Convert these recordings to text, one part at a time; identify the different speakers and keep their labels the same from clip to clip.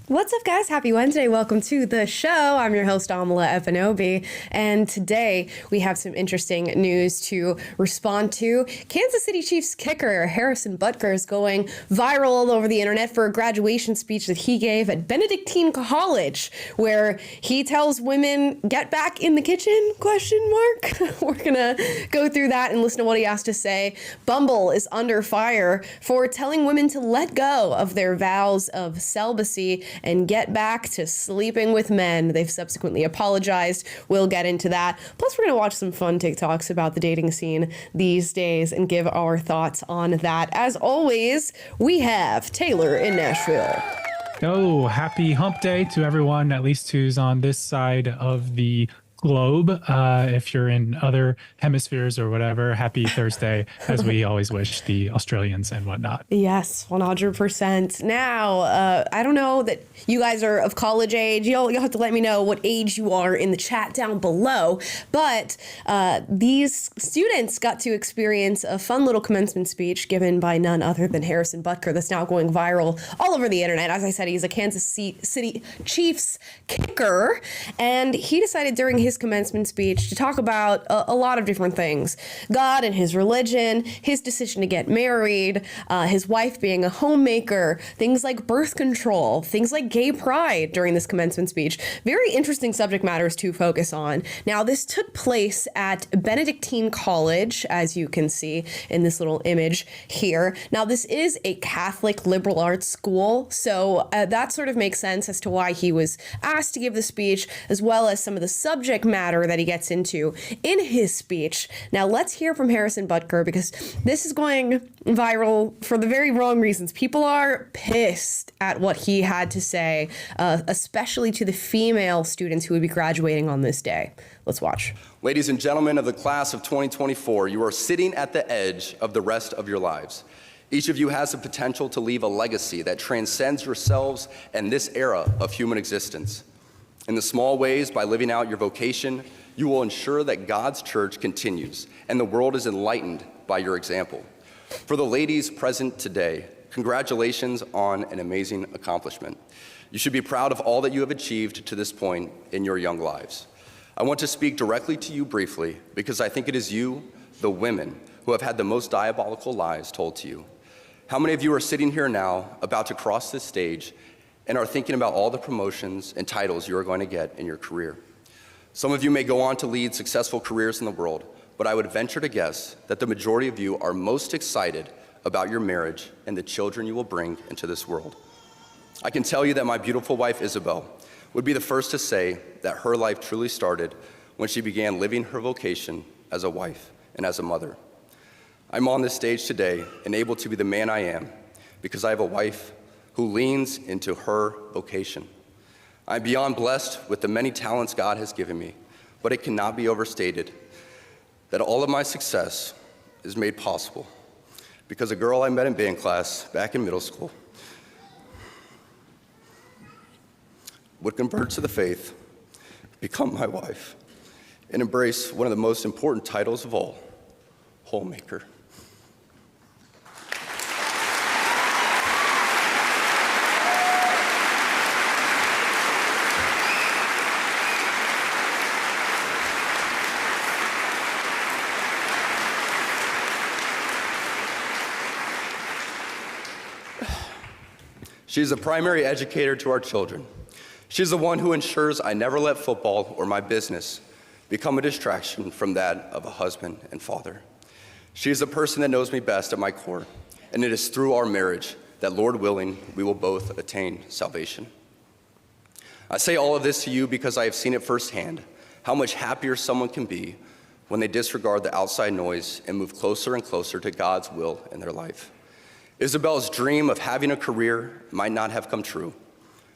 Speaker 1: What's up, guys? Happy Wednesday. Welcome to the show. I'm your host, Amala Efanobi, and today we have some interesting news to respond to. Kansas City Chiefs kicker Harrison Butker is going viral all over the internet for a graduation speech that he gave at Benedictine College, where he tells women, "Get back in the kitchen?" ? We're gonna go through that and listen to what he has to say. Bumble is under fire for telling women to let go of their vows of celibacy and get back to sleeping with men. They've subsequently apologized. We'll get into that. Plus, we're going to watch some fun TikToks about the dating scene these days and give our thoughts on that. As always, we have Taylor in Nashville.
Speaker 2: Oh, happy hump day to everyone, at least who's on this side of the globe. If you're in other hemispheres or whatever, happy Thursday, as we always wish the Australians and whatnot.
Speaker 1: Yes, 100%. Now, I don't know that you guys are of college age. You'll have to let me know what age you are in the chat down below. But these students got to experience a fun little commencement speech given by none other than Harrison Butker that's now going viral all over the internet. As I said, he's a Kansas City Chiefs kicker, and he decided during his commencement speech to talk about a lot of different things. God and his religion, his decision to get married, his wife being a homemaker, things like birth control, things like gay pride during this commencement speech. Very interesting subject matters to focus on. Now, this took place at Benedictine College, as you can see in this little image here. Now, this is a Catholic liberal arts school, so that sort of makes sense as to why he was asked to give the speech, as well as some of the subject matter that he gets into in his speech. Now, let's hear from Harrison Butker, because this is going viral for the very wrong reasons. People are pissed at what he had to say, especially to the female students who would be graduating on this day. Let's watch.
Speaker 3: Ladies and gentlemen of the class of 2024, you are sitting at the edge of the rest of your lives. Each of you has the potential to leave a legacy that transcends yourselves and this era of human existence. In the small ways, by living out your vocation, you will ensure that God's church continues and the world is enlightened by your example. For the ladies present today, congratulations on an amazing accomplishment. You should be proud of all that you have achieved to this point in your young lives. I want to speak directly to you briefly because I think it is you, the women, who have had the most diabolical lies told to you. How many of you are sitting here now about to cross this stage and are thinking about all the promotions and titles you are going to get in your career? Some of you may go on to lead successful careers in the world, but I would venture to guess that the majority of you are most excited about your marriage and the children you will bring into this world. I can tell you that my beautiful wife, Isabel, would be the first to say that her life truly started when she began living her vocation as a wife and as a mother. I'm on this stage today and able to be the man I am because I have a wife who leans into her vocation. I'm beyond blessed with the many talents God has given me, but it cannot be overstated that all of my success is made possible because a girl I met in band class back in middle school would convert to the faith, become my wife, and embrace one of the most important titles of all, Homemaker. She's the primary educator to our children. She's the one who ensures I never let football or my business become a distraction from that of a husband and father. She is the person that knows me best at my core, and it is through our marriage that, Lord willing, we will both attain salvation. I say all of this to you because I have seen it firsthand, how much happier someone can be when they disregard the outside noise and move closer and closer to God's will in their life. Isabel's dream of having a career might not have come true,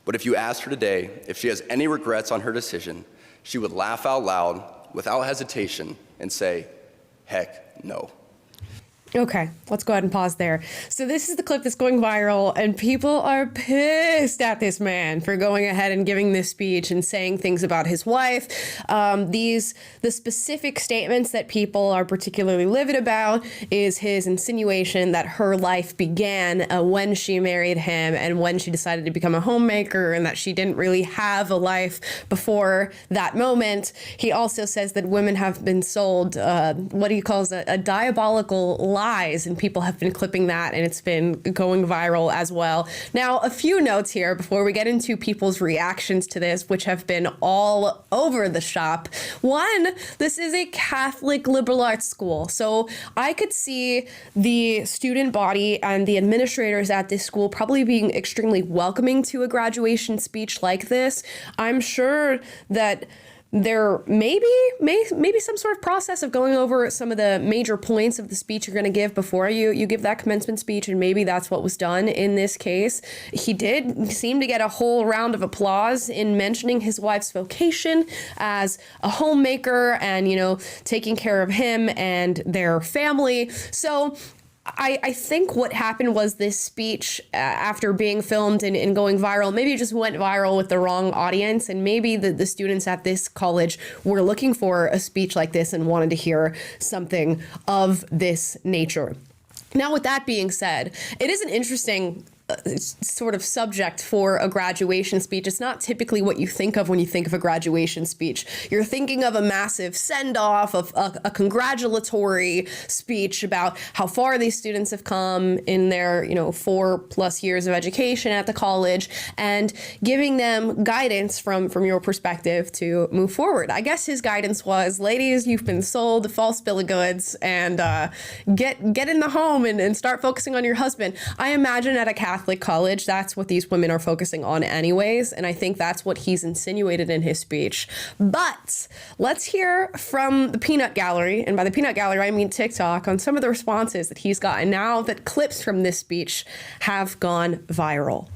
Speaker 3: but if you asked her today if she has any regrets on her decision, she would laugh out loud without hesitation and say, heck no.
Speaker 1: Okay, let's go ahead and pause there. So this is the clip that's going viral, and people are pissed at this man for going ahead and giving this speech and saying things about his wife. The specific statements that people are particularly livid about is his insinuation that her life began when she married him and when she decided to become a homemaker, and that she didn't really have a life before that moment. He also says that women have been sold what he calls a diabolical lies, and people have been clipping that, and it's been going viral as well. Now, a few notes here before we get into people's reactions to this, which have been all over the shop. One, this is a Catholic liberal arts school, so I could see the student body and the administrators at this school probably being extremely welcoming to a graduation speech like this. I'm sure that there may be some sort of process of going over some of the major points of the speech you're going to give before you give that commencement speech, and maybe that's what was done in this case. He did seem to get a whole round of applause in mentioning his wife's vocation as a homemaker and, taking care of him and their family. So I think what happened was this speech, after being filmed and going viral, maybe it just went viral with the wrong audience, and maybe the students at this college were looking for a speech like this and wanted to hear something of this nature. Now, with that being said, it is an interesting sort of subject for a graduation speech. It's not typically what you think of when you think of a graduation speech. You're thinking of a massive send-off, of a congratulatory speech about how far these students have come in their 4+ years of education at the college, and giving them guidance from your perspective to move forward. I guess his guidance was, ladies, you've been sold a false bill of goods, and get in the home and start focusing on your husband. I imagine at a Catholic college, that's what these women are focusing on anyways, and I think that's what he's insinuated in his speech. But let's hear from the peanut gallery, and by the peanut gallery I mean TikTok, on some of the responses that he's gotten now that clips from this speech have gone viral.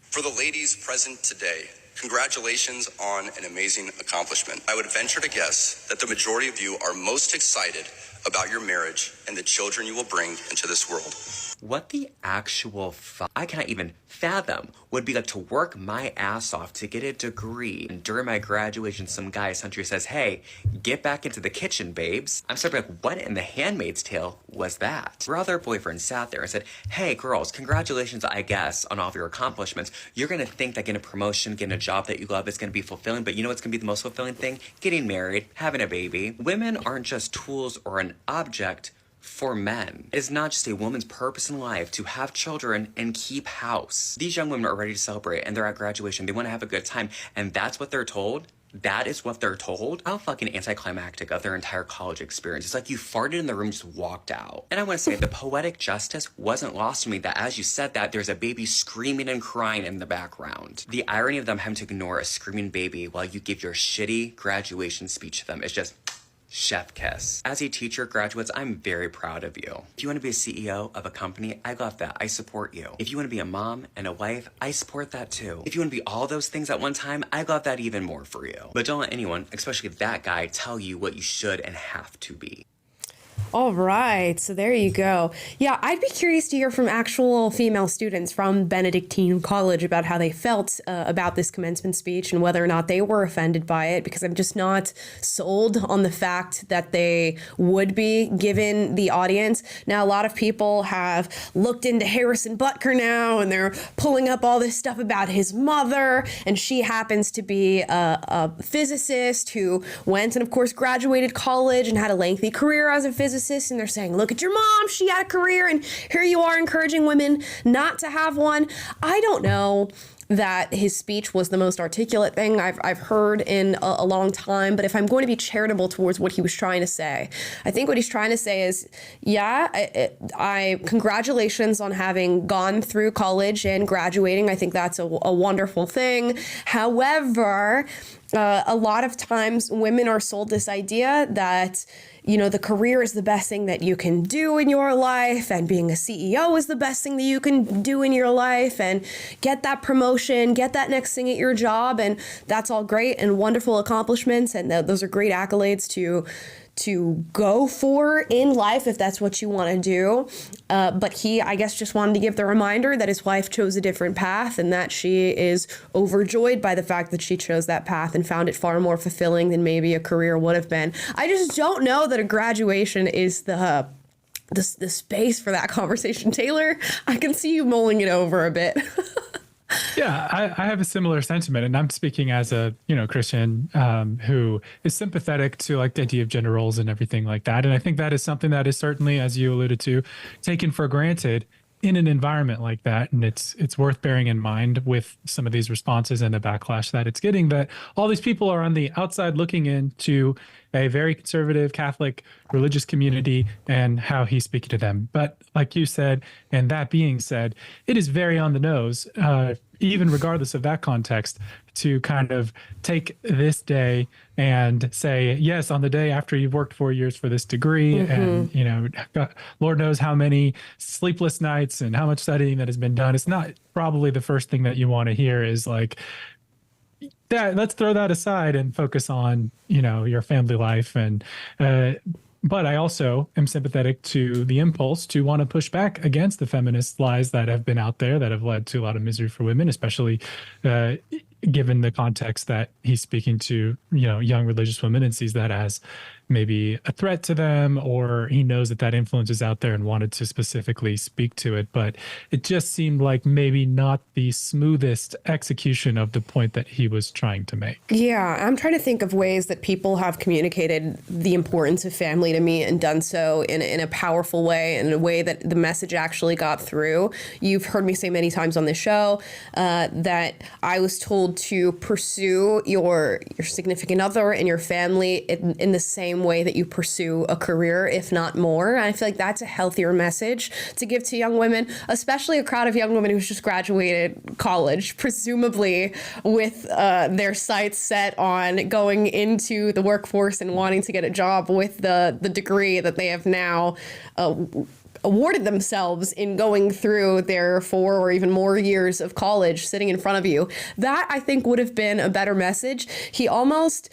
Speaker 3: For the ladies present today, congratulations on an amazing accomplishment. I would venture to guess that the majority of you are most excited about your marriage and the children you will bring into this world.
Speaker 4: What the actual I cannot even fathom would be like to work my ass off to get a degree, and during my graduation some guy essentially says, hey, get back into the kitchen, babes. I'm sort of like, what in the Handmaid's Tale was that? Her other boyfriend sat there and said, hey girls, congratulations, I guess, on all of your accomplishments. You're gonna think that getting a promotion, getting a job that you love is gonna be fulfilling, but you know what's gonna be the most fulfilling thing? Getting married, having a baby. Women aren't just tools or an object for men. It is not just a woman's purpose in life to have children and keep house. These young women are ready to celebrate, and they're at graduation. They want to have a good time, and that's what they're told. That is what they're told. How fucking anticlimactic of their entire college experience. It's like you farted in the room, just walked out. And I want to say the poetic justice wasn't lost to me that as you said that, there's a baby screaming and crying in the background. The irony of them having to ignore a screaming baby while you give your shitty graduation speech to them is just chef kiss. As a teacher, graduates, I'm very proud of you. If you want to be a CEO of a company, I love that. I support you. If you want to be a mom and a wife, I support that too. If you want to be all those things at one time, I love that even more for you. But don't let anyone, especially that guy, tell you what you should and have to be.
Speaker 1: All right, so there you go. Yeah, I'd be curious to hear from actual female students from Benedictine College about how they felt about this commencement speech and whether or not they were offended by it, because I'm just not sold on the fact that they would be, given the audience. Now, a lot of people have looked into Harrison Butker now, and they're pulling up all this stuff about his mother, and she happens to be a physicist who went and, of course, graduated college and had a lengthy career as a physicist. And they're saying, look at your mom, she had a career, and here you are encouraging women not to have one. I don't know that his speech was the most articulate thing I've heard in a long time, but if I'm going to be charitable towards what he was trying to say, I think what he's trying to say is, yeah, I congratulations on having gone through college and graduating. I think that's a wonderful thing. However, a lot of times women are sold this idea that, the career is the best thing that you can do in your life, and being a CEO is the best thing that you can do in your life, and get that promotion, get that next thing at your job, and that's all great and wonderful accomplishments, and those are great accolades to go for in life if that's what you want to do. But he, I guess, just wanted to give the reminder that his wife chose a different path and that she is overjoyed by the fact that she chose that path and found it far more fulfilling than maybe a career would have been. I just don't know that a graduation is the space for that conversation. Taylor, I can see you mulling it over a bit.
Speaker 2: Yeah, I have a similar sentiment, and I'm speaking as a Christian who is sympathetic to like the idea of gender roles and everything like that. And I think that is something that is certainly, as you alluded to, taken for granted in an environment like that. And it's worth bearing in mind with some of these responses and the backlash that it's getting, that all these people are on the outside looking into a very conservative Catholic religious community and how he's speaking to them. But like you said, and that being said, it is very on the nose, even regardless of that context, to kind of take this day and say, yes, on the day after you've worked 4 years for this degree, and Lord knows how many sleepless nights and how much studying that has been done. It's not probably the first thing that you want to hear is like, that let's throw that aside and focus on your family life. And but I also am sympathetic to the impulse to want to push back against the feminist lies that have been out there that have led to a lot of misery for women, especially given the context that he's speaking to young religious women and sees that as maybe a threat to them, or he knows that influence is out there and wanted to specifically speak to it. But it just seemed like maybe not the smoothest execution of the point that he was trying to make.
Speaker 1: Yeah, I'm trying to think of ways that people have communicated the importance of family to me and done so in a powerful way, in a way that the message actually got through. You've heard me say many times on this show that I was told to pursue your significant other and your family in the same way that you pursue a career, if not more. And I feel like that's a healthier message to give to young women, especially a crowd of young women who's just graduated college, presumably with their sights set on going into the workforce and wanting to get a job with the degree that they have now awarded themselves in going through their 4 or even more years of college sitting in front of you. That, I think, would have been a better message. He almost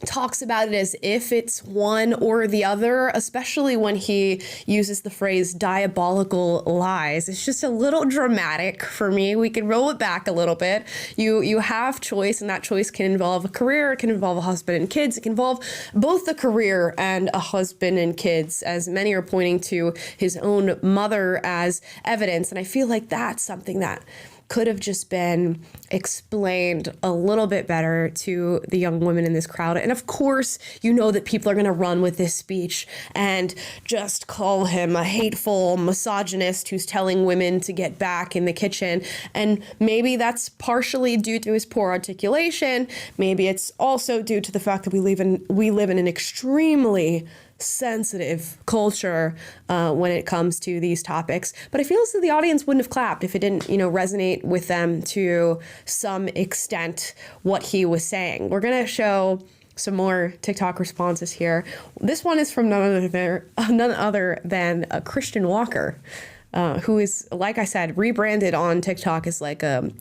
Speaker 1: talks about it as if it's one or the other, especially when he uses the phrase diabolical lies. It's just a little dramatic for me. We can roll it back a little bit. You have choice, and that choice can involve a career, it can involve a husband and kids, it can involve both a career and a husband and kids, as many are pointing to his own mother as evidence. And I feel like that's something that could have just been explained a little bit better to the young women in this crowd. And of course, that people are going to run with this speech and just call him a hateful misogynist who's telling women to get back in the kitchen. And maybe that's partially due to his poor articulation. Maybe it's also due to the fact that we live in an extremely sensitive culture when it comes to these topics. But I feel as though the audience wouldn't have clapped if it didn't, resonate with them to some extent what he was saying. We're going to show some more TikTok responses here. This one is from none other than Christian Walker, who is, like I said, rebranded on TikTok as like a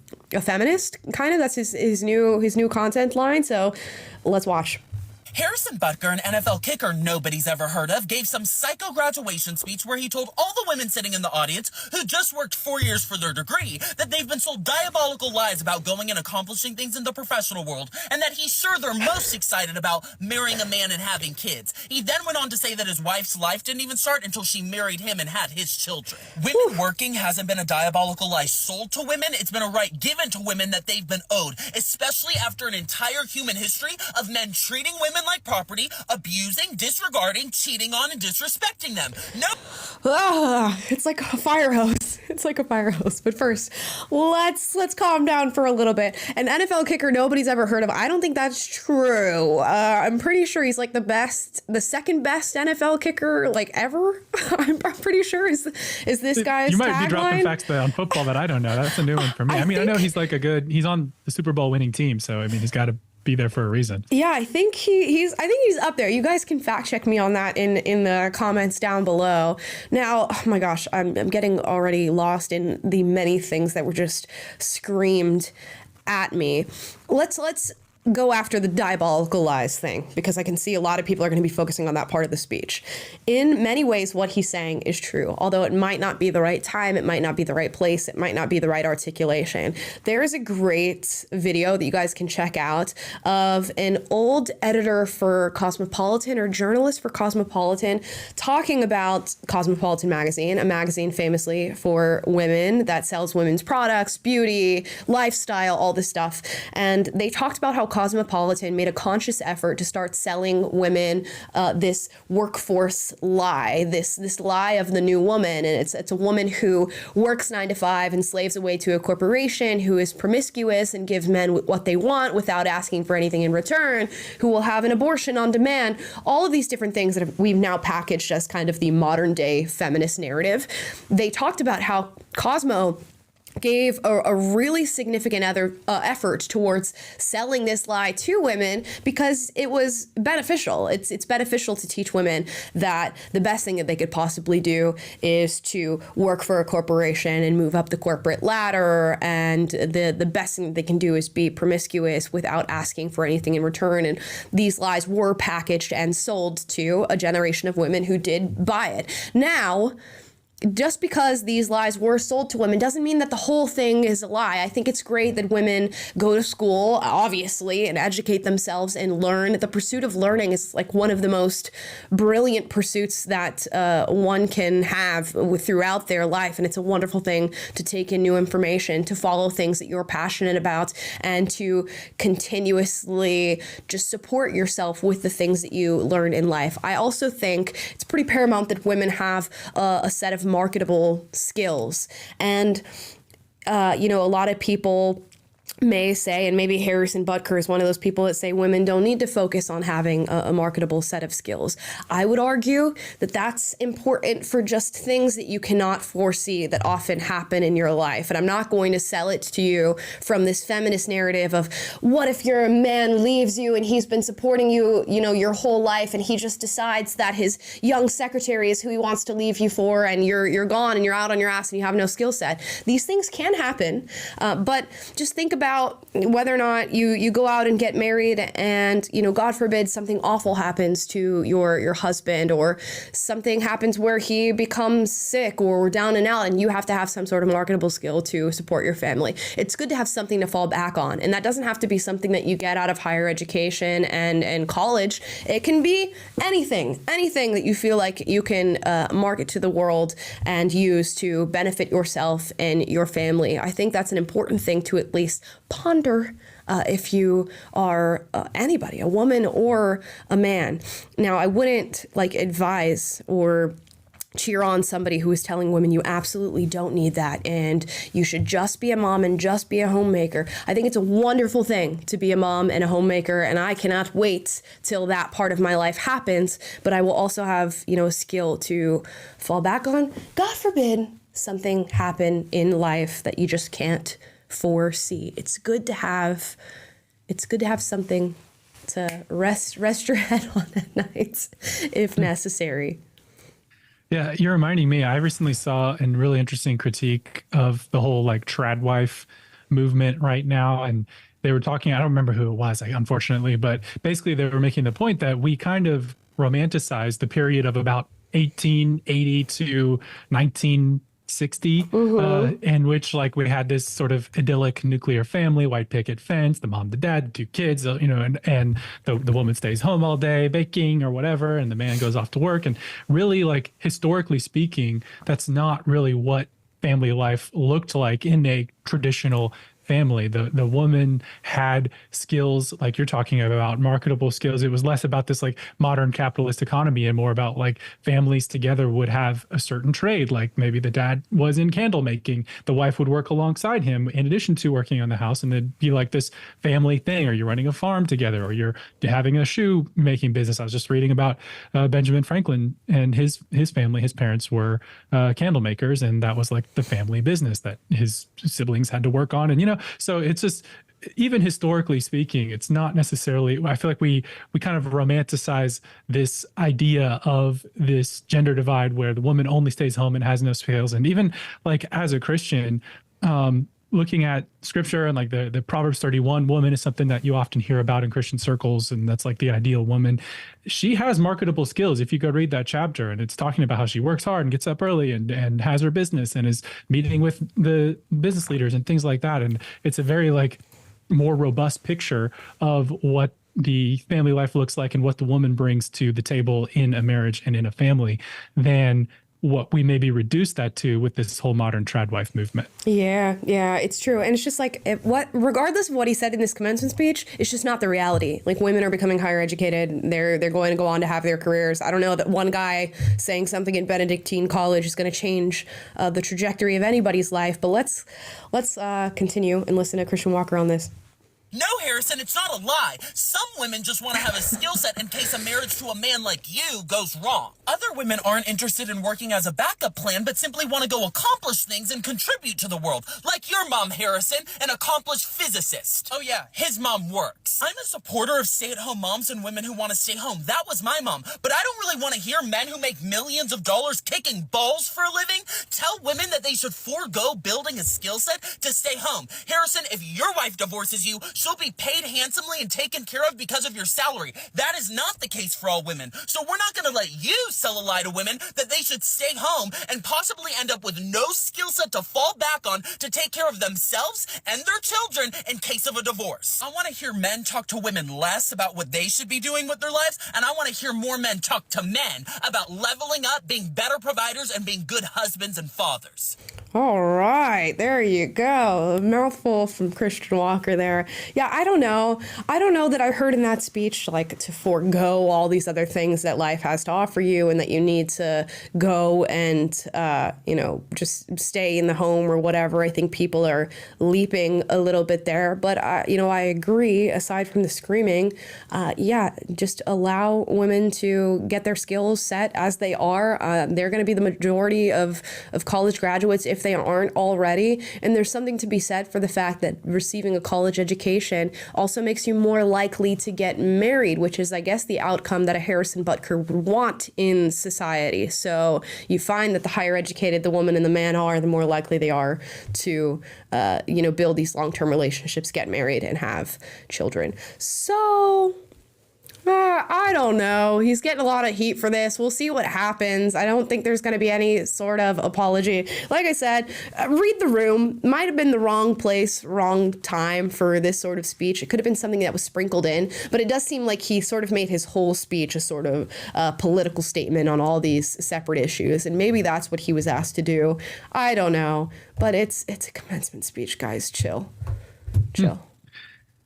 Speaker 1: feminist, kind of. That's his new content line. So let's watch.
Speaker 5: Harrison Butker, an NFL kicker nobody's ever heard of, gave some psycho graduation speech where he told all the women sitting in the audience who just worked 4 years for their degree that they've been sold diabolical lies about going and accomplishing things in the professional world, and that he's sure they're most excited about marrying a man and having kids. He then went on to say that his wife's life didn't even start until she married him and had his children. Women working hasn't been a diabolical lie sold to women. It's been a right given to women that they've been owed, especially after an entire human history of men treating women like property, abusing, disregarding, cheating on, and disrespecting them.
Speaker 1: It's like a fire hose. It's like a fire hose. But first, let's calm down for a little bit. An NFL kicker nobody's ever heard of. I don't think that's true. I'm pretty sure he's like the second best NFL kicker like ever. I'm pretty sure is this guy's
Speaker 2: You might
Speaker 1: tagline?
Speaker 2: be dropping facts on football that I don't know. That's a new one for me. I know he's like he's on the Super Bowl winning team, so he's got to be there for a reason.
Speaker 1: Yeah, I think he's up there. You guys can fact check me on that in the comments down below. Now, oh my gosh, I'm getting already lost in the many things that were just screamed at me. Let's go after the diabolical lies thing, because I can see a lot of people are going to be focusing on that part of the speech. In many ways, what he's saying is true, although it might not be the right time, it might not be the right place, it might not be the right articulation. There is a great video that you guys can check out of an old editor for Cosmopolitan, or journalist for Cosmopolitan, talking about Cosmopolitan magazine, a magazine famously for women that sells women's products, beauty, lifestyle, all this stuff. And they talked about how Cosmopolitan made a conscious effort to start selling women this workforce lie, this lie of the new woman. And it's a woman who works 9 to 5 and slaves away to a corporation, who is promiscuous and gives men what they want without asking for anything in return, who will have an abortion on demand, all of these different things that we've now packaged as kind of the modern day feminist narrative. They talked about how Cosmo gave a really significant effort towards selling this lie to women because it was beneficial. It's beneficial to teach women that the best thing that they could possibly do is to work for a corporation and move up the corporate ladder, and the best thing that they can do is be promiscuous without asking for anything in return. And these lies were packaged and sold to a generation of women who did buy it. Now, just because these lies were sold to women doesn't mean that the whole thing is a lie. I think it's great that women go to school, obviously, and educate themselves and learn. The pursuit of learning is like one of the most brilliant pursuits that one can have throughout their life. And it's a wonderful thing to take in new information, to follow things that you're passionate about, and to continuously just support yourself with the things that you learn in life. I also think it's pretty paramount that women have a set of marketable skills. And, a lot of people may say, and maybe Harrison Butker is one of those people that say women don't need to focus on having a marketable set of skills. I would argue that that's important for just things that you cannot foresee that often happen in your life. And I'm not going to sell it to you from this feminist narrative of what if your man leaves you and he's been supporting you, your whole life, and he just decides that his young secretary is who he wants to leave you for, and you're gone and you're out on your ass and you have no skill set. These things can happen, but just think about whether or not you go out and get married and, God forbid, something awful happens to your husband, or something happens where he becomes sick or down and out, and you have to have some sort of marketable skill to support your family. It's good to have something to fall back on. And that doesn't have to be something that you get out of higher education and college. It can be anything that you feel like you can market to the world and use to benefit yourself and your family. I think that's an important thing to at least ponder if you are anybody, a woman or a man. Now, I wouldn't advise or cheer on somebody who is telling women you absolutely don't need that and you should just be a mom and just be a homemaker. I think it's a wonderful thing to be a mom and a homemaker, and I cannot wait till that part of my life happens, but I will also have, a skill to fall back on. God forbid something happen in life that you just can't foresee. It's good to have something to rest your head on at night if necessary.
Speaker 2: Yeah, you're reminding me. I recently saw a really interesting critique of the whole trad wife movement right now, and they were talking. I don't remember who it was, unfortunately, but basically they were making the point that we kind of romanticize the period of about 1880 to 1960, in which we had this sort of idyllic nuclear family, white picket fence, the mom, the dad, the 2 kids, and the woman stays home all day baking or whatever, and the man goes off to work. And really, historically speaking, that's not really what family life looked like in a traditional family. The woman had skills like you're talking about, marketable skills. It was less about this modern capitalist economy and more about families together would have a certain trade. Maybe the dad was in candle making, the wife would work alongside him in addition to working on the house, and it'd be this family thing. Or you're running a farm together, or you're having a shoe making business. I was just reading about Benjamin Franklin and his family. His parents were candle makers, and that was the family business that his siblings had to work on. And so it's just, even historically speaking, it's not necessarily, I feel we kind of romanticize this idea of this gender divide where the woman only stays home and has no skills. And even as a Christian, looking at scripture and like the Proverbs 31 woman is something that you often hear about in Christian circles. And that's like the ideal woman. She has marketable skills. If you go read that chapter, and it's talking about how she works hard and gets up early and has her business and is meeting with the business leaders and things like that. And it's a very like more robust picture of what the family life looks like and what the woman brings to the table in a marriage and in a family than what we maybe reduce that to with this whole modern trad wife movement.
Speaker 1: Yeah, it's true. And it's just like, regardless of what he said in this commencement speech, it's just not the reality. Like, women are becoming higher educated. They're going to go on to have their careers. I don't know that one guy saying something in Benedictine college is going to change the trajectory of anybody's life. But let's continue and listen to Christian Walker on this.
Speaker 5: No, Harrison, it's not a lie. Some women just want to have a skill set in case a marriage to a man like you goes wrong. Other women aren't interested in working as a backup plan, but simply want to go accomplish things and contribute to the world. Like your mom, Harrison, an accomplished physicist. Oh yeah, his mom works. I'm a supporter of stay-at-home moms and women who want to stay home. That was my mom. But I don't really want to hear men who make millions of dollars kicking balls for a living tell women that they should forego building a skill set to stay home. Harrison, if your wife divorces you, she'll be paid handsomely and taken care of because of your salary. That is not the case for all women. So we're not going to let you sell a lie to women that they should stay home and possibly end up with no skill set to fall back on to take care of themselves and their children in case of a divorce. I want to hear men talk to women less about what they should be doing with their lives, and I want to hear more men talk to men about leveling up, being better providers, and being good husbands and fathers.
Speaker 1: All right, there you go. A mouthful from Christian Walker there. Yeah, I don't know. I don't know that I heard in that speech, like, to forego all these other things that life has to offer you and that you need to go and, just stay in the home or whatever. I think people are leaping a little bit there. But, I agree, aside from the screaming, just allow women to get their skills set as they are. They're going to be the majority of college graduates if they aren't already. And there's something to be said for the fact that receiving a college education also makes you more likely to get married, which is, I guess, the outcome that a Harrison Butker would want in society. So you find that the higher educated the woman and the man are, the more likely they are to, build these long-term relationships, get married, and have children. So I don't know. He's getting a lot of heat for this. We'll see what happens. I don't think there's going to be any sort of apology. Like I said, read the room. Might have been the wrong place, wrong time for this sort of speech. It could have been something that was sprinkled in, but it does seem like he sort of made his whole speech a sort of political statement on all these separate issues. And maybe that's what he was asked to do. I don't know. But it's a commencement speech, guys. Chill.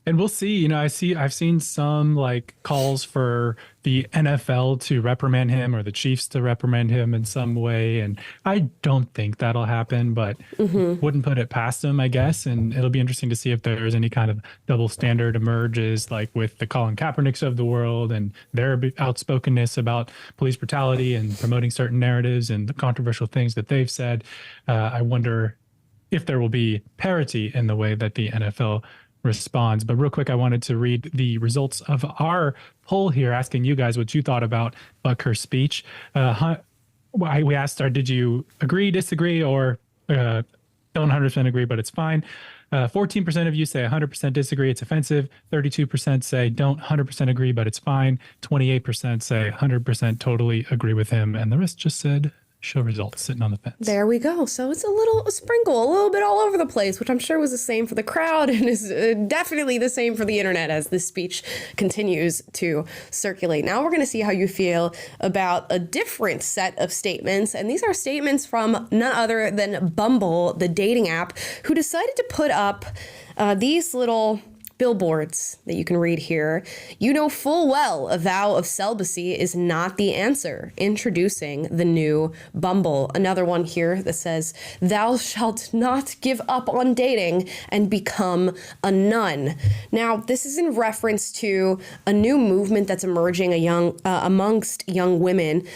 Speaker 2: And we'll see, I've seen some like calls for the NFL to reprimand him or the Chiefs to reprimand him in some way. And I don't think that'll happen, but wouldn't put it past him, I guess. And it'll be interesting to see if there's any kind of double standard emerges, like with the Colin Kaepernicks of the world and their outspokenness about police brutality and promoting certain narratives and the controversial things that they've said. I wonder if there will be parity in the way that the NFL responds. But real quick, I wanted to read the results of our poll here, asking you guys what you thought about Butker's speech. We asked, did you agree, disagree, or don't 100% agree, but it's fine? 14% of you say 100% disagree, it's offensive. 32% say don't 100% agree, but it's fine. 28% say 100% totally agree with him. And the rest just said show results, sitting on the fence.
Speaker 1: There we go. So it's a sprinkle, a little bit all over the place, which I'm sure was the same for the crowd and is definitely the same for the internet as this speech continues to circulate. Now we're going to see how you feel about a different set of statements. And these are statements from none other than Bumble, the dating app, who decided to put up these little billboards that you can read here. You know full well a vow of celibacy is not the answer. Introducing the new Bumble. Another one here that says, thou shalt not give up on dating and become a nun. Now, this is in reference to a new movement that's emerging amongst young women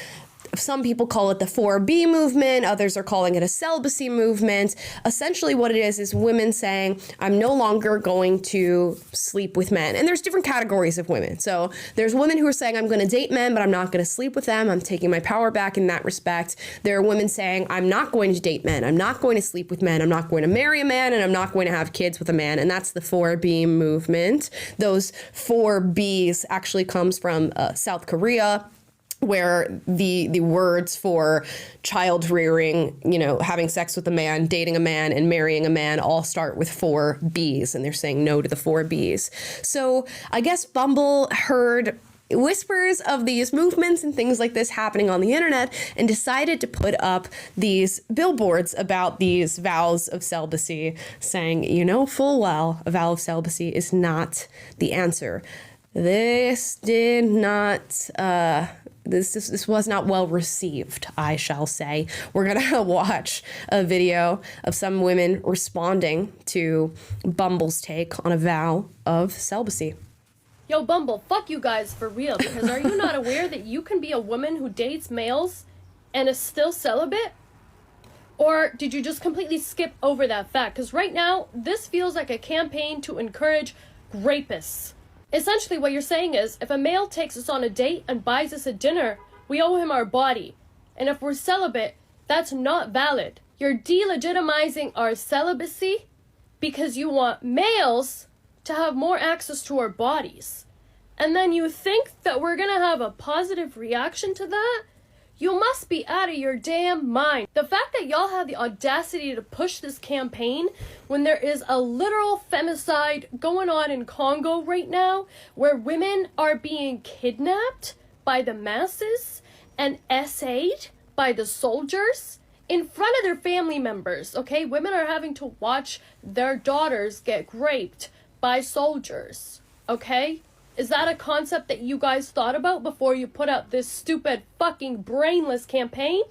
Speaker 1: Some people call it the 4B movement. Others are calling it a celibacy movement. Essentially what it is women saying, I'm no longer going to sleep with men. And there's different categories of women. So there's women who are saying, I'm going to date men, but I'm not going to sleep with them. I'm taking my power back in that respect. There are women saying, I'm not going to date men. I'm not going to sleep with men. I'm not going to marry a man, and I'm not going to have kids with a man. And that's the 4B movement. Those 4Bs actually comes from South Korea, where the words for child rearing, having sex with a man, dating a man, and marrying a man all start with 4Bs, and they're saying no to the 4Bs. So I guess Bumble heard whispers of these movements and things like this happening on the internet and decided to put up these billboards about these vows of celibacy, saying, full well, a vow of celibacy is not the answer. This did not... This was not well received, I shall say. We're going to watch a video of some women responding to Bumble's take on a vow of celibacy.
Speaker 6: Yo, Bumble, fuck you guys for real, because are you not aware that you can be a woman who dates males and is still celibate? Or did you just completely skip over that fact? Because right now, this feels like a campaign to encourage rapists. Essentially, what you're saying is, if a male takes us on a date and buys us a dinner, we owe him our body. And if we're celibate, that's not valid. You're delegitimizing our celibacy because you want males to have more access to our bodies. And then you think that we're gonna have a positive reaction to that? You must be out of your damn mind. The fact that y'all have the audacity to push this campaign when there is a literal femicide going on in Congo right now, where women are being kidnapped by the masses and essayed by the soldiers in front of their family members, okay? Women are having to watch their daughters get raped by soldiers, okay? Is that a concept that you guys thought about before you put out this stupid fucking brainless campaign?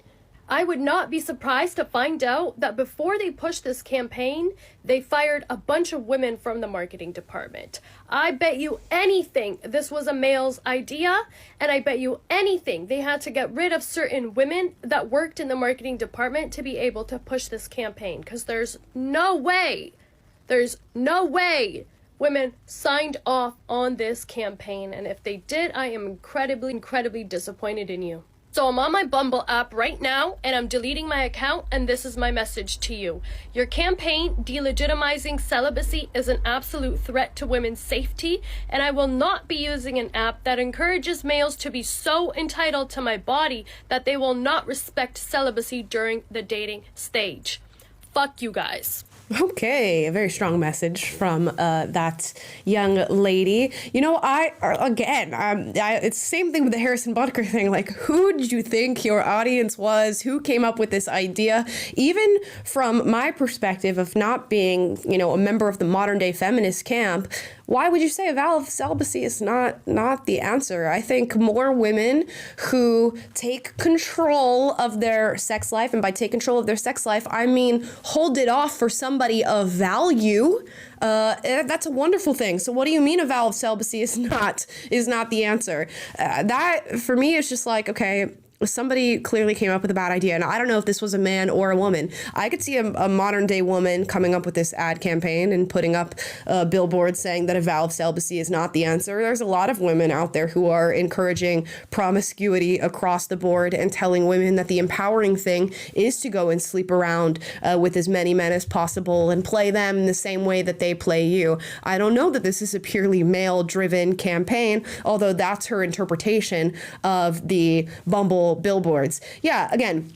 Speaker 6: I would not be surprised to find out that before they pushed this campaign, they fired a bunch of women from the marketing department. I bet you anything this was a male's idea, and I bet you anything they had to get rid of certain women that worked in the marketing department to be able to push this campaign, because there's no way women signed off on this campaign, and if they did, I am incredibly disappointed in you. So I'm on my Bumble app right now, and I'm deleting my account, and this is my message to you. Your campaign delegitimizing celibacy is an absolute threat to women's safety, and I will not be using an app that encourages males to be so entitled to my body that they will not respect celibacy during the dating stage. Fuck you guys.
Speaker 1: Okay, a very strong message from that young lady. It's the same thing with the Harrison Butker thing. Like, who did you think your audience was? Who came up with this idea? Even from my perspective of not being, a member of the modern day feminist camp, why would you say a vow of celibacy is not the answer? I think more women who take control of their sex life, and by take control of their sex life, I mean hold it off for somebody of value. That's a wonderful thing. So what do you mean a vow of celibacy is not the answer? That for me is just like, okay, somebody clearly came up with a bad idea, and I don't know if this was a man or a woman. I could see a modern day woman coming up with this ad campaign and putting up billboards saying that a vow of celibacy is not the answer. There's a lot of women out there who are encouraging promiscuity across the board and telling women that the empowering thing is to go and sleep around with as many men as possible and play them in the same way that they play you. I don't know that this is a purely male-driven campaign, although that's her interpretation of the Bumble billboards. Yeah, again,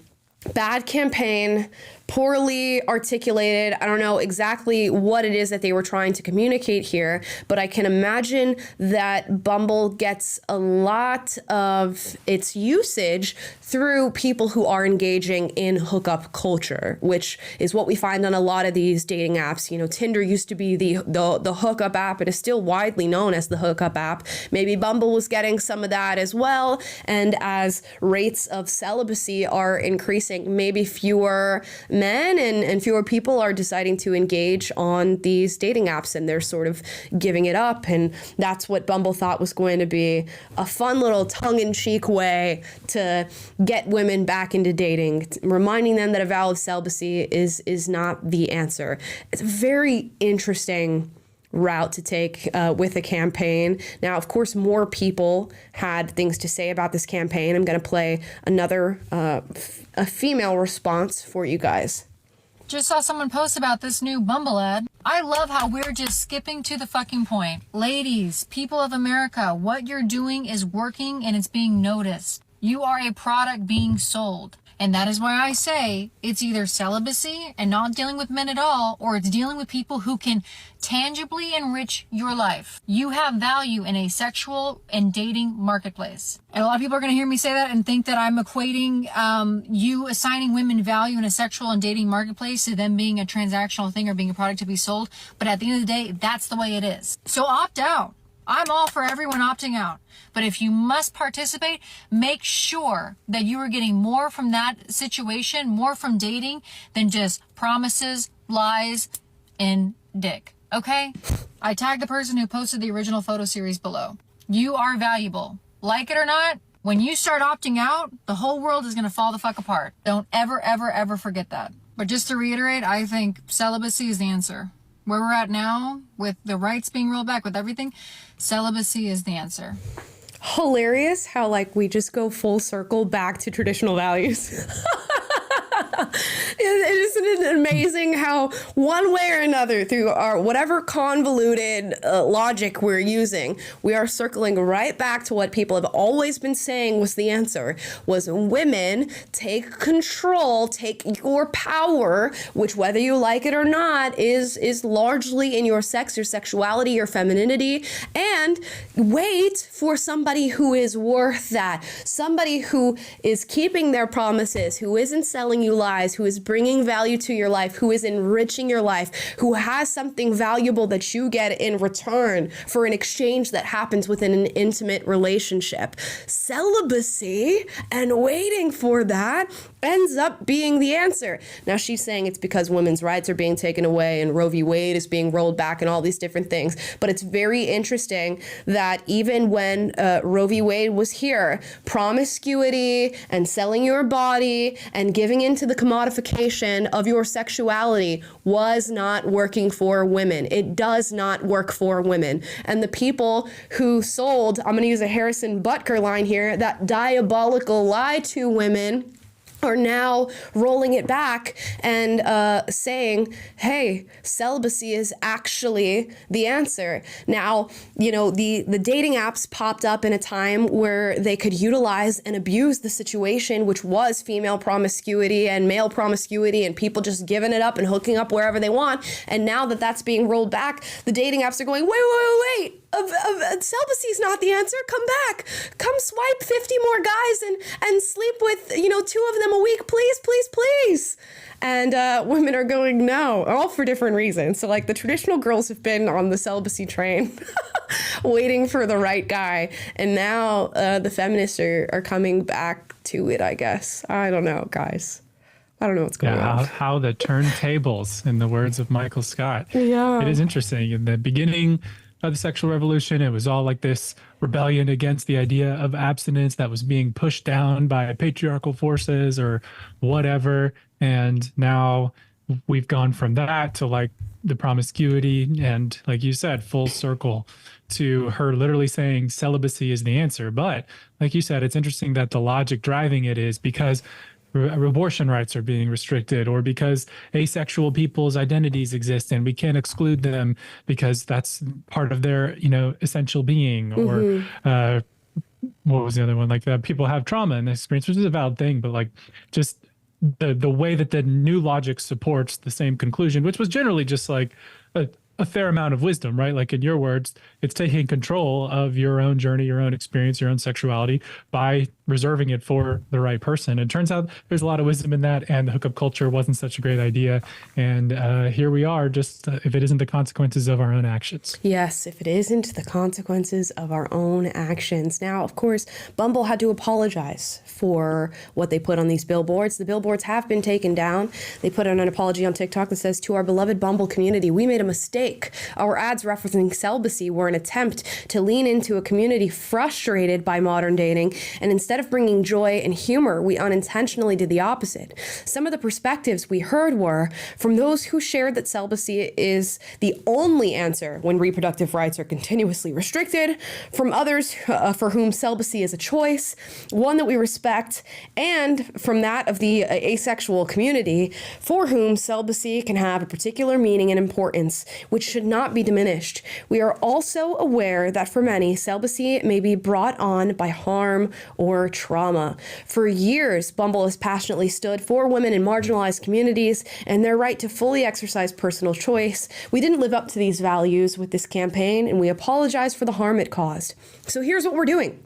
Speaker 1: bad campaign, poorly articulated. I don't know exactly what it is that they were trying to communicate here, but I can imagine that Bumble gets a lot of its usage through people who are engaging in hookup culture, which is what we find on a lot of these dating apps. Tinder used to be the hookup app. It is still widely known as the hookup app. Maybe Bumble was getting some of that as well. And as rates of celibacy are increasing, maybe fewer men and fewer people are deciding to engage on these dating apps, and they're sort of giving it up. And that's what Bumble thought was going to be a fun little tongue-in-cheek way to get women back into dating, reminding them that a vow of celibacy is not the answer. It's a very interesting route to take with a campaign. Now, of course, more people had things to say about this campaign. I'm going to play another a female response for you guys.
Speaker 7: Just saw someone post about this new Bumble ad. I love how we're just skipping to the fucking point. Ladies, people of America, what you're doing is working and it's being noticed. You are a product being sold. And that is why I say it's either celibacy and not dealing with men at all, or it's dealing with people who can tangibly enrich your life. You have value in a sexual and dating marketplace. And a lot of people are going to hear me say that and think that I'm equating you assigning women value in a sexual and dating marketplace to them being a transactional thing or being a product to be sold. But at the end of the day, that's the way it is. So opt out. I'm all for everyone opting out. But if you must participate, make sure that you are getting more from that situation, more from dating than just promises, lies, and dick. Okay? I tagged the person who posted the original photo series below. You are valuable. Like it or not, when you start opting out, the whole world is going to fall the fuck apart. Don't ever, ever, ever forget that. But just to reiterate, I think celibacy is the answer. Where we're at now, with the rights being rolled back, with everything, celibacy is the answer.
Speaker 1: Hilarious how like we just go full circle back to traditional values. Isn't it amazing how one way or another, through our whatever convoluted logic we're using, we are circling right back to what people have always been saying was the answer, was women take control, take your power, which whether you like it or not is largely in your sex, your sexuality, your femininity, and wait for somebody who is worth that, somebody who is keeping their promises, who isn't selling you lies, who is bringing value to your life, who is enriching your life, who has something valuable that you get in return for an exchange that happens within an intimate relationship. Celibacy and waiting for that ends up being the answer. Now she's saying it's because women's rights are being taken away and Roe v. Wade is being rolled back and all these different things. But it's very interesting that even when Roe v. Wade was here, promiscuity and selling your body and giving into the commodification of your sexuality was not working for women. It does not work for women. And the people who sold, I'm going to use a Harrison Butker line here, that diabolical lie to women are now rolling it back and saying, hey, celibacy is actually the answer. Now, you know, the dating apps popped up in a time where they could utilize and abuse the situation, which was female promiscuity and male promiscuity and people just giving it up and hooking up wherever they want. And now that that's being rolled back, the dating apps are going, wait. Celibacy is not the answer. Come back. Come swipe 50 more guys and sleep with, 2 of them a week, please. And women are going, no, all for different reasons. So like the traditional girls have been on the celibacy train waiting for the right guy. And now the feminists are coming back to it, I guess. I don't know, guys. I don't know what's going on.
Speaker 2: How the turntables, in the words of Michael Scott.
Speaker 1: Yeah.
Speaker 2: It is interesting. In the beginning of the sexual revolution, it was all like this rebellion against the idea of abstinence that was being pushed down by patriarchal forces or whatever. And now we've gone from that to like the promiscuity and, like you said, full circle to her literally saying celibacy is the answer. But like you said, it's interesting that the logic driving it is because abortion rights are being restricted, or because asexual people's identities exist and we can't exclude them because that's part of their, essential being. Or what was the other one? Like that people have trauma and experience, which is a valid thing, but like just the way that the new logic supports the same conclusion, which was generally just like a fair amount of wisdom, right? Like in your words, it's taking control of your own journey, your own experience, your own sexuality by reserving it for the right person. It turns out there's a lot of wisdom in that, and the hookup culture wasn't such a great idea. And here we are, just if it isn't the consequences of our own actions.
Speaker 1: Yes, if it isn't the consequences of our own actions. Now, of course, Bumble had to apologize for what they put on these billboards. The billboards have been taken down. They put out an apology on TikTok that says, "To our beloved Bumble community, we made a mistake. Our ads referencing celibacy were an attempt to lean into a community frustrated by modern dating, and instead of bringing joy and humor, we unintentionally did the opposite. Some of the perspectives we heard were from those who shared that celibacy is the only answer when reproductive rights are continuously restricted, from others for whom celibacy is a choice, one that we respect, and from that of the asexual community, for whom celibacy can have a particular meaning and importance, which should not be diminished. We are also aware that for many, celibacy may be brought on by harm or trauma. For years, Bumble has passionately stood for women in marginalized communities and their right to fully exercise personal choice. We didn't live up to these values with this campaign, and we apologize for the harm it caused. So here's what we're doing.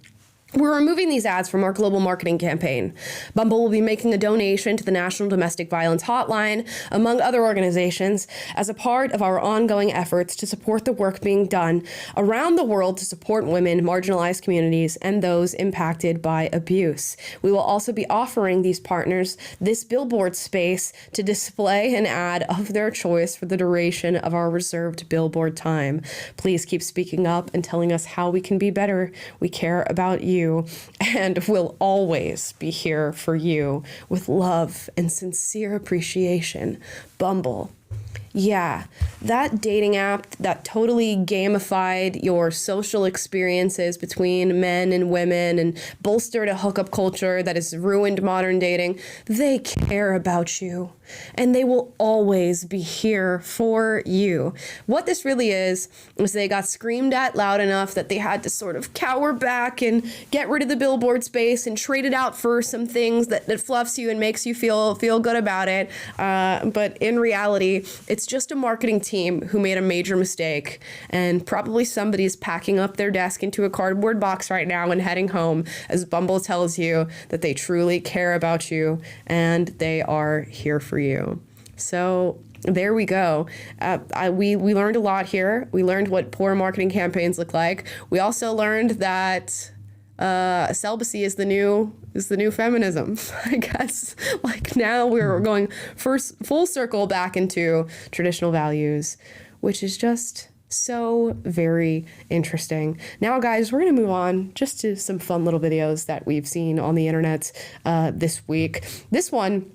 Speaker 1: We're removing these ads from our global marketing campaign. Bumble will be making a donation to the National Domestic Violence Hotline, among other organizations, as a part of our ongoing efforts to support the work being done around the world to support women, marginalized communities, and those impacted by abuse. We will also be offering these partners this billboard space to display an ad of their choice for the duration of our reserved billboard time. Please keep speaking up and telling us how we can be better. We care about you and will always be here for you with love and sincere appreciation. Bumble. Yeah, that dating app that totally gamified your social experiences between men and women and bolstered a hookup culture that has ruined modern dating, they care about you and they will always be here for you. What this really is they got screamed at loud enough that they had to sort of cower back and get rid of the billboard space and trade it out for some things that fluffs you and makes you feel good about it. But in reality, it's just a marketing team who made a major mistake, and probably somebody's packing up their desk into a cardboard box right now and heading home as Bumble tells you that they truly care about you and they are here for you. So there we go. We learned a lot here. We learned what poor marketing campaigns look like. We also learned that celibacy is the new feminism, I guess. Like now we're going full circle back into traditional values, which is just so very interesting. Now, guys, we're going to move on just to some fun little videos that we've seen on the internet this week. This one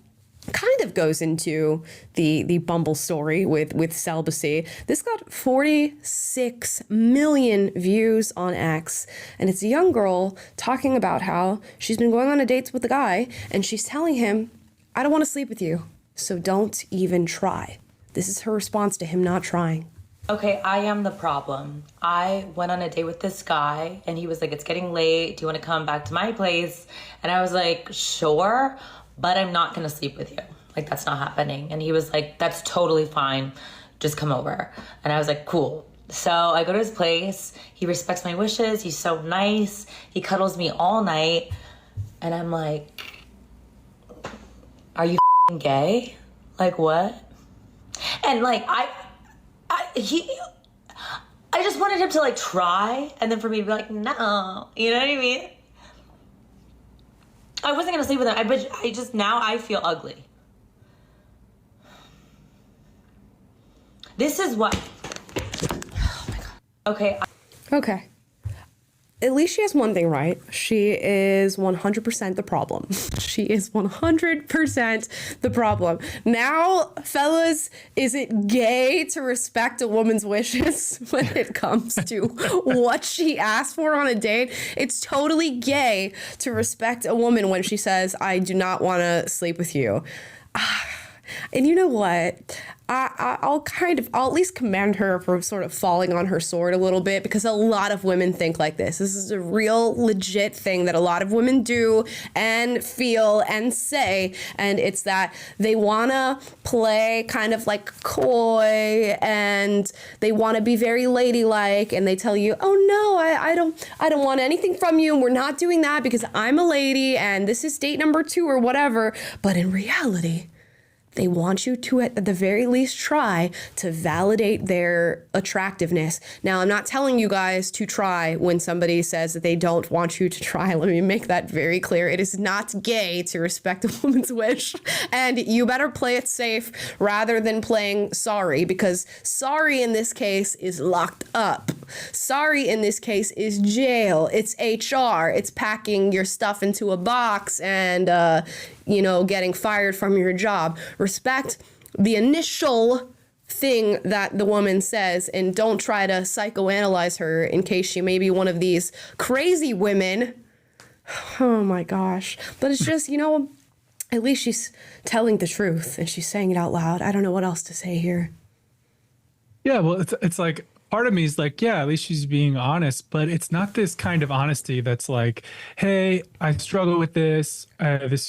Speaker 1: kind of goes into the Bumble story with celibacy. This got 46 million views on X, and it's a young girl talking about how she's been going on a date with a guy, and she's telling him, "I don't want to sleep with you, so don't even try." This is her response to him not trying.
Speaker 8: Okay, I am the problem. I went on a date with this guy, and he was like, "It's getting late. Do you want to come back to my place?" And I was like, "Sure, but I'm not going to sleep with you. Like, that's not happening." And he was like, "That's totally fine. Just come over." And I was like, "Cool." So I go to his place. He respects my wishes. He's so nice. He cuddles me all night. And I'm like, "Are you gay? Like, what?" And like, I just wanted him to like try, and then for me to be like, "No," you know what I mean? I wasn't gonna sleep with him, but I just, now I feel ugly. This is what, oh my God.
Speaker 1: Okay. At least she has one thing right. She is 100% the problem. She is 100% the problem. Now, fellas, is it gay to respect a woman's wishes when it comes to what she asked for on a date? It's totally gay to respect a woman when she says, "I do not want to sleep with you." And you know what? I'll at least commend her for sort of falling on her sword a little bit, because a lot of women think like this. This is a real legit thing that a lot of women do and feel and say. And it's that they want to play kind of like coy, and they want to be very ladylike, and they tell you, oh no, I don't want anything from you. And we're not doing that because I'm a lady and this is date number 2 or whatever. But in reality, they want you to, at the very least, try to validate their attractiveness. Now, I'm not telling you guys to try when somebody says that they don't want you to try. Let me make that very clear. It is not gay to respect a woman's wish. And you better play it safe rather than playing sorry, because sorry in this case is locked up. Sorry in this case is jail. It's HR. It's packing your stuff into a box and, getting fired from your job. Respect the initial thing that the woman says, and don't try to psychoanalyze her in case she may be one of these crazy women. Oh my gosh. But it's just, at least she's telling the truth and she's saying it out loud. I don't know what else to say here.
Speaker 2: Yeah, well, it's like, part of me is like, yeah, at least she's being honest, but it's not this kind of honesty that's like, hey, I struggle with this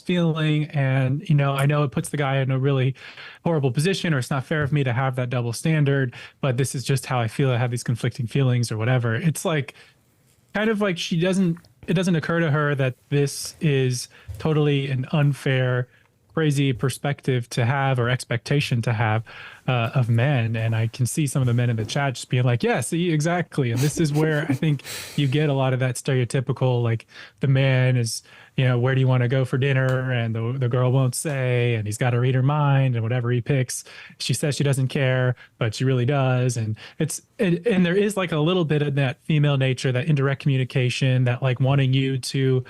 Speaker 2: feeling, and I know it puts the guy in a really horrible position, or it's not fair of me to have that double standard, but this is just how I feel. I have these conflicting feelings or whatever. It's like kind of like it doesn't occur to her that this is totally an unfair, crazy perspective to have, or expectation to have of men. And I can see some of the men in the chat just being like, yeah, see, exactly. And this is where I think you get a lot of that stereotypical, like, the man is, where do you want to go for dinner? And the girl won't say, and he's got to read her mind, and whatever he picks, she says she doesn't care, but she really does. And and there is like a little bit of that female nature, that indirect communication, that like wanting you to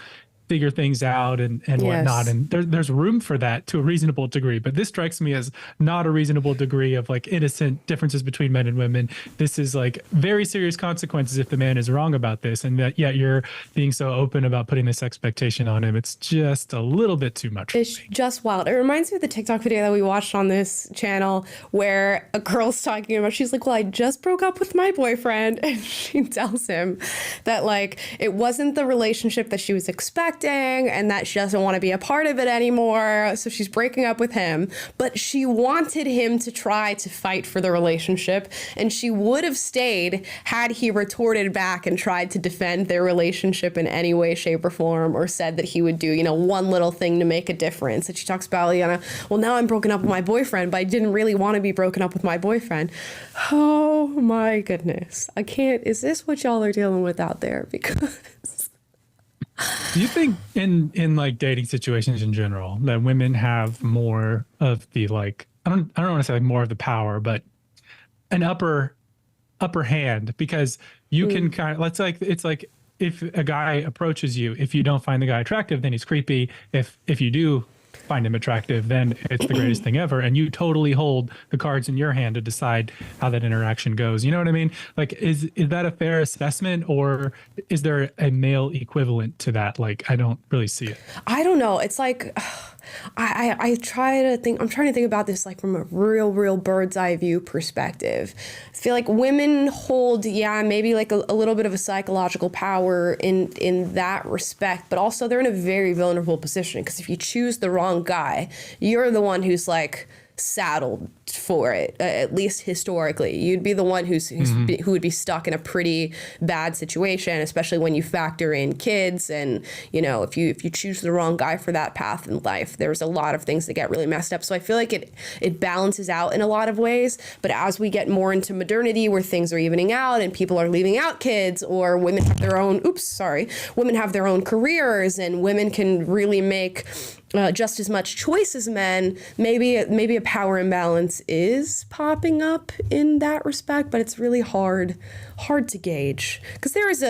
Speaker 2: figure things out and whatnot. And there's room for that to a reasonable degree. But this strikes me as not a reasonable degree of like innocent differences between men and women. This is like very serious consequences if the man is wrong about this. And that, yet you're being so open about putting this expectation on him. It's just a little bit too much.
Speaker 1: It's just wild. It reminds me of the TikTok video that we watched on this channel where a girl's talking about, she's like, well, I just broke up with my boyfriend. And she tells him that like, it wasn't the relationship that she was expecting, and that she doesn't want to be a part of it anymore. So she's breaking up with him, but she wanted him to try to fight for the relationship, and she would have stayed had he retorted back and tried to defend their relationship in any way, shape, or form, or said that he would do, one little thing to make a difference. And she talks about, well, now I'm broken up with my boyfriend, but I didn't really want to be broken up with my boyfriend. Oh my goodness. I can't, is this what y'all are dealing with out there? Because
Speaker 2: do you think in like dating situations in general that women have more of the, like, I don't want to say like more of the power, but an upper hand? Because you can kind of, it's like if a guy approaches you, if you don't find the guy attractive, then he's creepy. If you do find him attractive, then it's the greatest thing ever, and you totally hold the cards in your hand to decide how that interaction goes. You know what I mean? Like, is that a fair assessment, or is there a male equivalent to that? Like, I don't really see it.
Speaker 1: I don't know. It's like, I'm trying to think about this like from a real bird's eye view perspective. I feel like women hold, maybe like a little bit of a psychological power in that respect, but also they're in a very vulnerable position, because if you choose the wrong guy, you're the one who's like saddled for it. At least historically, you'd be the one who would be stuck in a pretty bad situation, especially when you factor in kids. And if you choose the wrong guy for that path in life, there's a lot of things that get really messed up. So I feel like it balances out in a lot of ways. But as we get more into modernity, where things are evening out and people are leaving out kids, or women have their own women have their own careers, and women can really make just as much choice as men, maybe a power imbalance is popping up in that respect, but it's really hard to gauge, because there is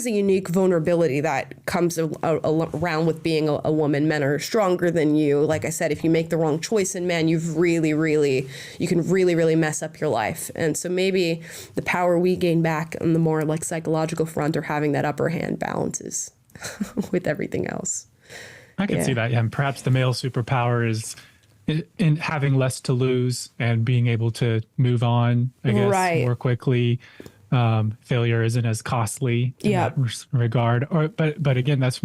Speaker 1: a unique vulnerability that comes around with being a woman. Men are stronger than you. Like I said, if you make the wrong choice in men, you can really mess up your life. And so maybe the power we gain back on the more like psychological front, or having that upper hand, balances with everything else.
Speaker 2: I can see that. Yeah, and perhaps the male superpower is in having less to lose and being able to move on, I guess,
Speaker 1: Right.
Speaker 2: more quickly. Failure isn't as costly in
Speaker 1: Yeah.
Speaker 2: that regard. But again, that's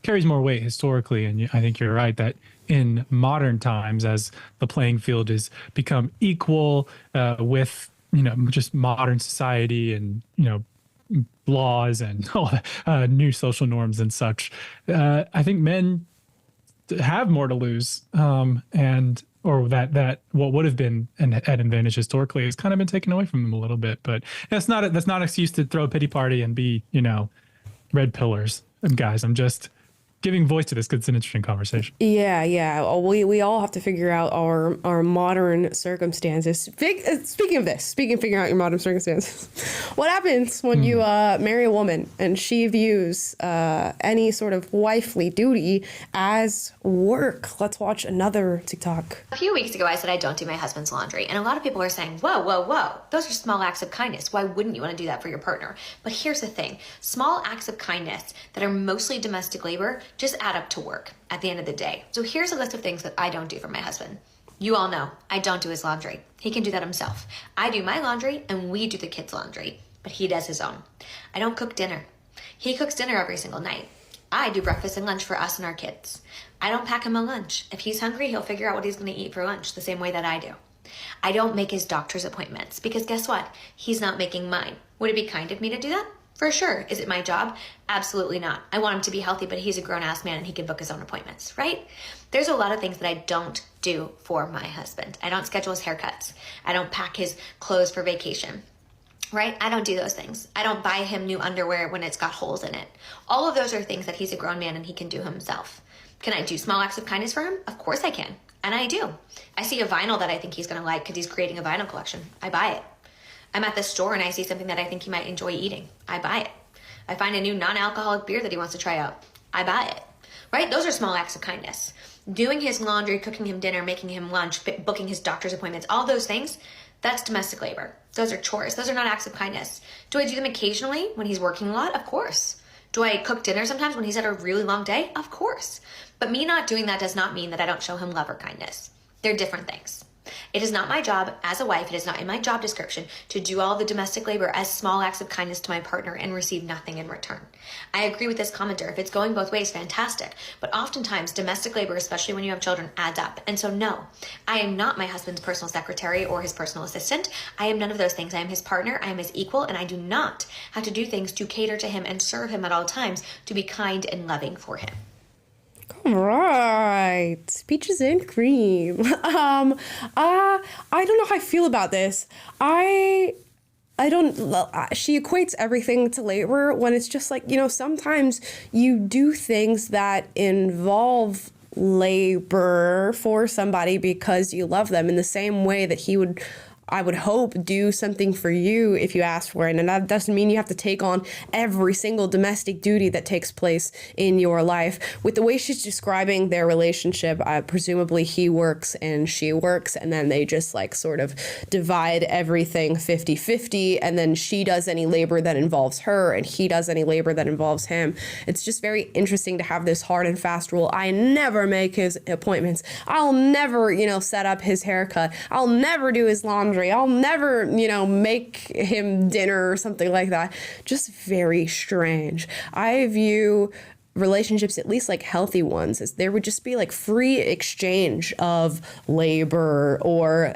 Speaker 2: carries more weight historically. And I think you're right that in modern times, as the playing field has become equal with, just modern society and, laws and all new social norms and such, I think men have more to lose, or that what would have been an advantage historically has kind of been taken away from them a little bit. But that's not an excuse to throw a pity party and be red pillars. And guys, I'm just giving voice to this because it's an interesting conversation.
Speaker 1: Yeah. We all have to figure out our modern circumstances. Speaking of figuring out your modern circumstances, what happens when you marry a woman and she views any sort of wifely duty as work? Let's watch another TikTok.
Speaker 9: A few weeks ago, I said I don't do my husband's laundry, and a lot of people are saying, whoa, those are small acts of kindness. Why wouldn't you want to do that for your partner? But here's the thing. Small acts of kindness that are mostly domestic labor just add up to work at the end of the day. So here's a list of things that I don't do for my husband. You all know I don't do his laundry. He can do that himself. I do my laundry and we do the kids' laundry, but he does his own. I don't cook dinner. He cooks dinner every single night. I do breakfast and lunch for us and our kids. I don't pack him a lunch. If he's hungry, he'll figure out what he's going to eat for lunch the same way that I do. I don't make his doctor's appointments because guess what? He's not making mine. Would it be kind of me to do that? For sure. Is it my job? Absolutely not. I want him to be healthy, but he's a grown-ass man and he can book his own appointments, right? There's a lot of things that I don't do for my husband. I don't schedule his haircuts. I don't pack his clothes for vacation, right? I don't do those things. I don't buy him new underwear when it's got holes in it. All of those are things that he's a grown man and he can do himself. Can I do small acts of kindness for him? Of course I can. And I do. I see a vinyl that I think he's going to like because he's creating a vinyl collection. I buy it. I'm at the store and I see something that I think he might enjoy eating. I buy it. I find a new non-alcoholic beer that he wants to try out. I buy it. Right? Those are small acts of kindness. Doing his laundry, cooking him dinner, making him lunch, booking his doctor's appointments, all those things, that's domestic labor. Those are chores. Those are not acts of kindness. Do I do them occasionally when he's working a lot? Of course. Do I cook dinner sometimes when he's had a really long day? Of course. But me not doing that does not mean that I don't show him love or kindness. They're different things. It is not my job as a wife, it is not in my job description to do all the domestic labor as small acts of kindness to my partner and receive nothing in return. I agree with this commenter. If it's going both ways, fantastic. But oftentimes, domestic labor, especially when you have children, adds up. And so no, I am not my husband's personal secretary or his personal assistant. I am none of those things. I am his partner, I am his equal, and I do not have to do things to cater to him and serve him at all times to be kind and loving for him.
Speaker 1: All right, peaches and cream. I don't know how I feel about this. I don't. She equates everything to labor when it's just like, sometimes you do things that involve labor for somebody because you love them in the same way that he would, I would hope, do something for you if you asked for it. And that doesn't mean you have to take on every single domestic duty that takes place in your life. With the way she's describing their relationship, presumably he works and she works, and then they just sort of divide everything 50-50, and then she does any labor that involves her and he does any labor that involves him. It's just very interesting to have this hard and fast rule. I never make his appointments. I'll never, set up his haircut. I'll never do his laundry. I'll never, make him dinner or something like that. Just very strange. I view relationships, at least healthy ones, as there would just be free exchange of labor or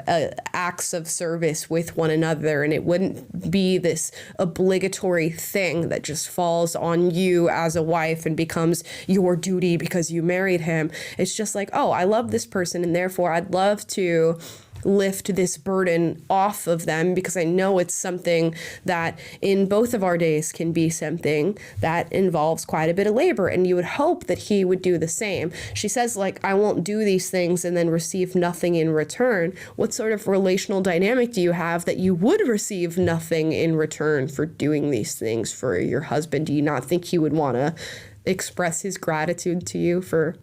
Speaker 1: acts of service with one another, and it wouldn't be this obligatory thing that just falls on you as a wife and becomes your duty because you married him. It's just oh, I love this person and therefore I'd love to lift this burden off of them because I know it's something that in both of our days can be something that involves quite a bit of labor, and you would hope that he would do the same. She says I won't do these things and then receive nothing in return. What sort of relational dynamic do you have that you would receive nothing in return for doing these things for your husband? Do you not think he would want to express his gratitude to you for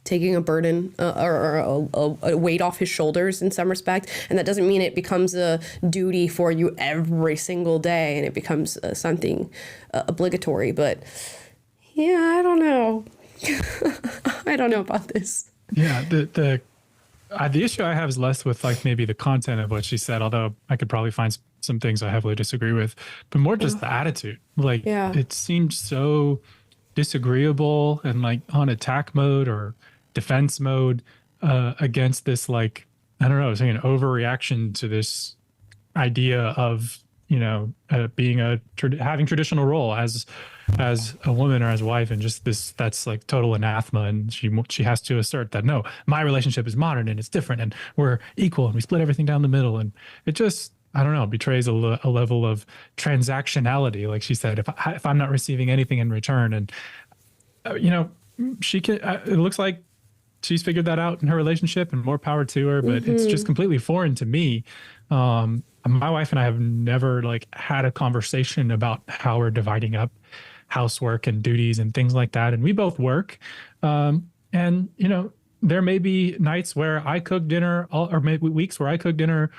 Speaker 1: taking a burden or a weight off his shoulders in some respect? And that doesn't mean it becomes a duty for you every single day and it becomes something obligatory. But yeah, I don't know. I don't know about this.
Speaker 2: Yeah, the The issue I have is less with like maybe the content of what she said, although I could probably find some things I heavily disagree with, but more just the attitude. Like it seemed so disagreeable and like on attack mode or defense mode against this, like, I don't know, it's like an overreaction to this idea of, you know, being having traditional role as a woman or as a wife, and just this, that's like total anathema. And she has to assert that, no, my relationship is modern and it's different and we're equal and we split everything down the middle. And it just, I don't know, betrays a level of transactionality. Like she said, if I'm not receiving anything in return, and you know, she can, it looks like she's figured that out in her relationship, and more power to her, but it's just completely foreign to me. My wife and I have never like had a conversation about how we're dividing up housework and duties and things like that. And we both work. And, you know, there may be nights where I cook dinner, or maybe weeks where I cook dinner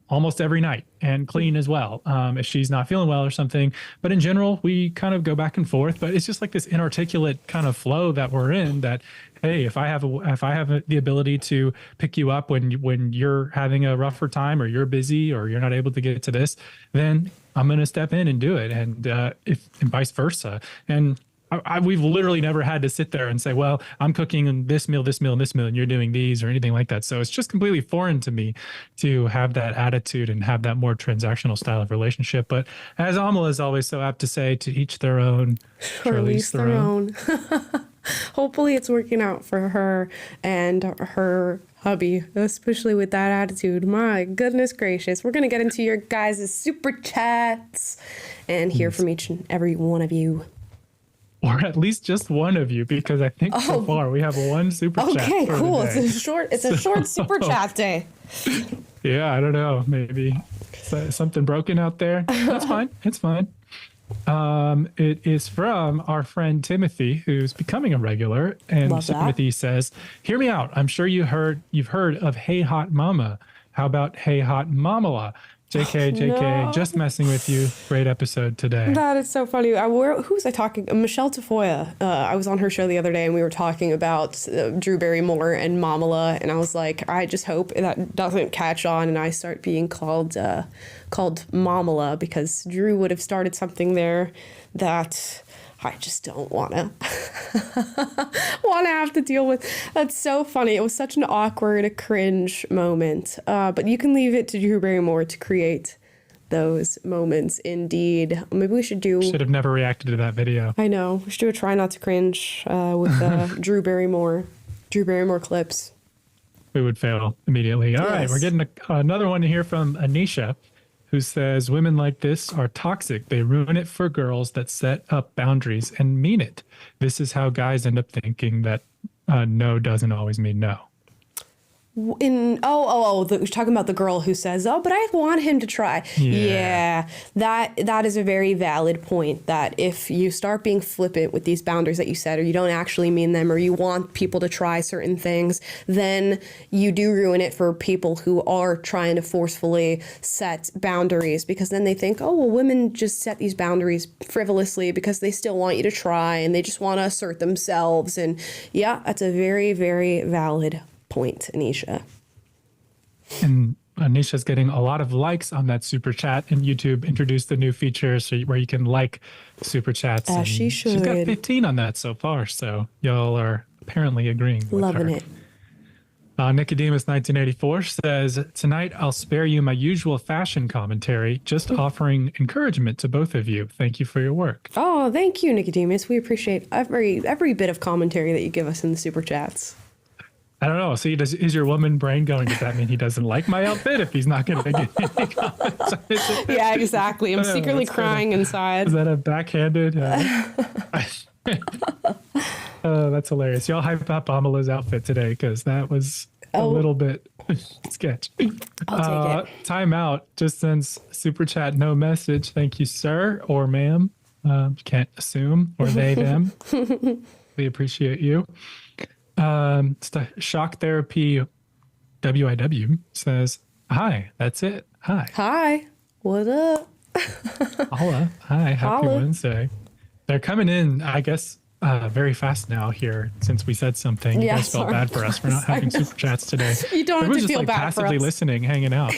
Speaker 2: almost every night and clean as well, if she's not feeling well or something. But in general, we kind of go back and forth. But it's just like this inarticulate kind of flow that we're in, that, hey, if I have the ability to pick you up when you're having a rougher time, or you're busy, or you're not able to get to this, then I'm going to step in and do it. And and vice versa. And we've literally never had to sit there and say, well, I'm cooking this meal, and you're doing these, or anything like that. So it's just completely foreign to me to have that attitude and have that more transactional style of relationship. But as Amala is always so apt to say, to each their own,
Speaker 1: or at least their own. Hopefully it's working out for her and her hubby, especially with that attitude. My goodness gracious. We're going to get into your guys' super chats and hear from each and every one of you.
Speaker 2: Or at least just one of you, because I think so far we have one super chat.
Speaker 1: Okay, cool. It's a short super chat day.
Speaker 2: Yeah, I don't know. Maybe something broken out there. That's fine. It's fine. It is from our friend Timothy, who's becoming a regular. And Timothy says, hear me out. I'm sure you've heard of Hey Hot Mama. How about Hey Hot Mamala? JK,
Speaker 1: no.
Speaker 2: Just messing with you. Great episode today.
Speaker 1: That is so funny. Who was I talking? Michelle Tafoya. I was on her show the other day and we were talking about Drew Barrymore and Mamala, and I was like, I just hope that doesn't catch on and I start being called Mamala, because Drew would have started something there that I just don't want to have to deal with. That's so funny. It was such an awkward, cringe moment. But you can leave it to Drew Barrymore to create those moments. Indeed. Maybe we should
Speaker 2: have never reacted to that video.
Speaker 1: I know. We should do a try not to cringe with Drew Barrymore clips.
Speaker 2: We would fail immediately. All right. We're getting another one here from Anisha, who says, women like this are toxic. They ruin it for girls that set up boundaries and mean it. This is how guys end up thinking that no doesn't always mean no.
Speaker 1: You're talking about the girl who says, oh, but I want him to try. Yeah. That is a very valid point, that if you start being flippant with these boundaries that you set, or you don't actually mean them, or you want people to try certain things, then you do ruin it for people who are trying to forcefully set boundaries, because then they think, oh, well, women just set these boundaries frivolously because they still want you to try and they just want to assert themselves. And yeah, that's a very, very valid point, Anisha.
Speaker 2: And Anisha's getting a lot of likes on that super chat, and YouTube introduced the new feature where you can like super chats.
Speaker 1: As she should.
Speaker 2: She's got 15 on that so far, so y'all are apparently agreeing with
Speaker 1: Loving
Speaker 2: her.
Speaker 1: it.
Speaker 2: Nicodemus 1984 says, tonight I'll spare you my usual fashion commentary, just offering encouragement to both of you. Thank you for your work.
Speaker 1: Oh, thank you, Nicodemus. We appreciate every bit of commentary that you give us in the super chats.
Speaker 2: I don't know. See, is your woman brain going, does that mean he doesn't like my outfit if he's not going to get any comments?
Speaker 1: Yeah, exactly. I'm secretly crying inside.
Speaker 2: Is that a backhanded? That's hilarious. Y'all hype up Amala's outfit today, because that was a little bit sketch.
Speaker 1: I'll take it.
Speaker 2: Time out. Just sends super chat, no message. Thank you, sir or ma'am. Can't assume, or they, them. We appreciate you. Shock Therapy WIW says, hi, that's it.
Speaker 1: Hi, what up?
Speaker 2: Holla. Hi, happy Wednesday. They're coming in, I guess, very fast now here since we said something. You
Speaker 1: Yeah,
Speaker 2: guys felt
Speaker 1: sorry.
Speaker 2: bad for us for not having super chats today.
Speaker 1: You don't have
Speaker 2: Everyone's
Speaker 1: to
Speaker 2: just
Speaker 1: feel
Speaker 2: like
Speaker 1: bad for
Speaker 2: passively
Speaker 1: us.
Speaker 2: listening, hanging out.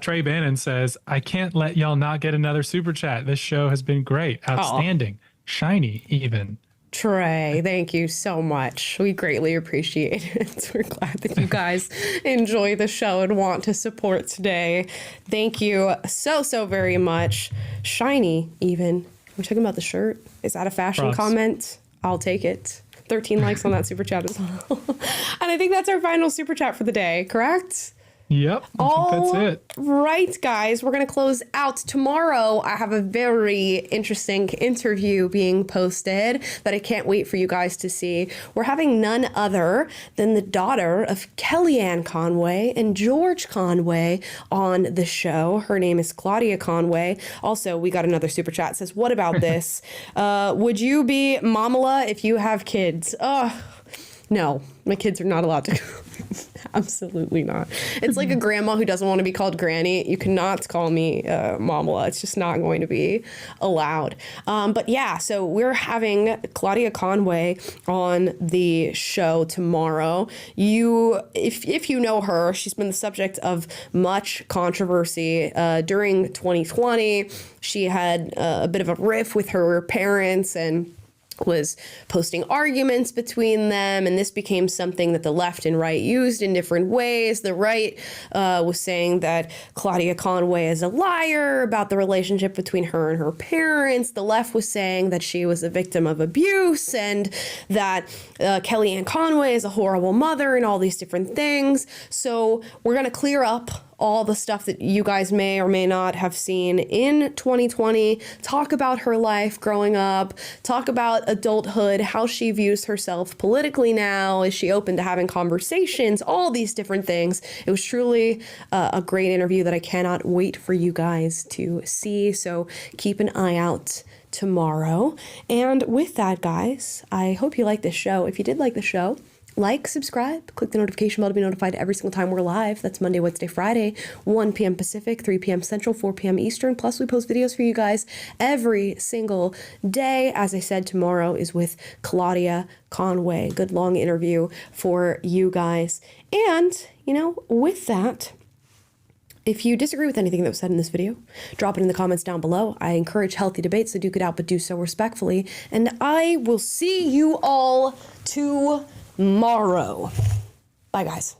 Speaker 2: Trey Bannon says, I can't let y'all not get another super chat. This show has been great. Outstanding. Shiny, even.
Speaker 1: Trey, thank you so much. We greatly appreciate it. We're glad that you guys enjoy the show and want to support today. Thank you so very much. Shiny, even. We're talking about the shirt. Is that a fashion
Speaker 2: Props.
Speaker 1: comment? I'll take it. 13 likes on that super chat as well. And I think that's our final super chat for the day, correct?
Speaker 2: Yep, I think that's it.
Speaker 1: Right, guys, we're going to close out tomorrow. I have a very interesting interview being posted that I can't wait for you guys to see. We're having none other than the daughter of Kellyanne Conway and George Conway on the show. Her name is Claudia Conway. Also, we got another super chat. It says, what about this? Would you be Mamala if you have kids? No, my kids are not allowed to. Absolutely not. It's like a grandma who doesn't want to be called Granny. You cannot call me Mamala. It's just not going to be allowed. But yeah, so we're having Claudia Conway on the show tomorrow. If you know her, she's been the subject of much controversy during 2020. She had a bit of a riff with her parents and was posting arguments between them, and this became something that the left and right used in different ways. The right was saying that Claudia Conway is a liar about the relationship between her and her parents. The left was saying that she was a victim of abuse and that Kellyanne Conway is a horrible mother and all these different things. So we're going to clear up all the stuff that you guys may or may not have seen in 2020, talk about her life growing up, talk about adulthood, how she views herself politically now, is she open to having conversations, all these different things. It was truly a great interview that I cannot wait for you guys to see, so keep an eye out tomorrow. And with that, guys, I hope you liked this show. If you did like the show, like, subscribe, click the notification bell to be notified every single time we're live. That's Monday, Wednesday, Friday, 1 p.m. Pacific, 3 p.m. Central, 4 p.m. Eastern. Plus, we post videos for you guys every single day. As I said, tomorrow is with Claudia Conway. Good long interview for you guys. And, with that, if you disagree with anything that was said in this video, drop it in the comments down below. I encourage healthy debates, so duke it out, but do so respectfully. And I will see you all tomorrow. Bye, guys.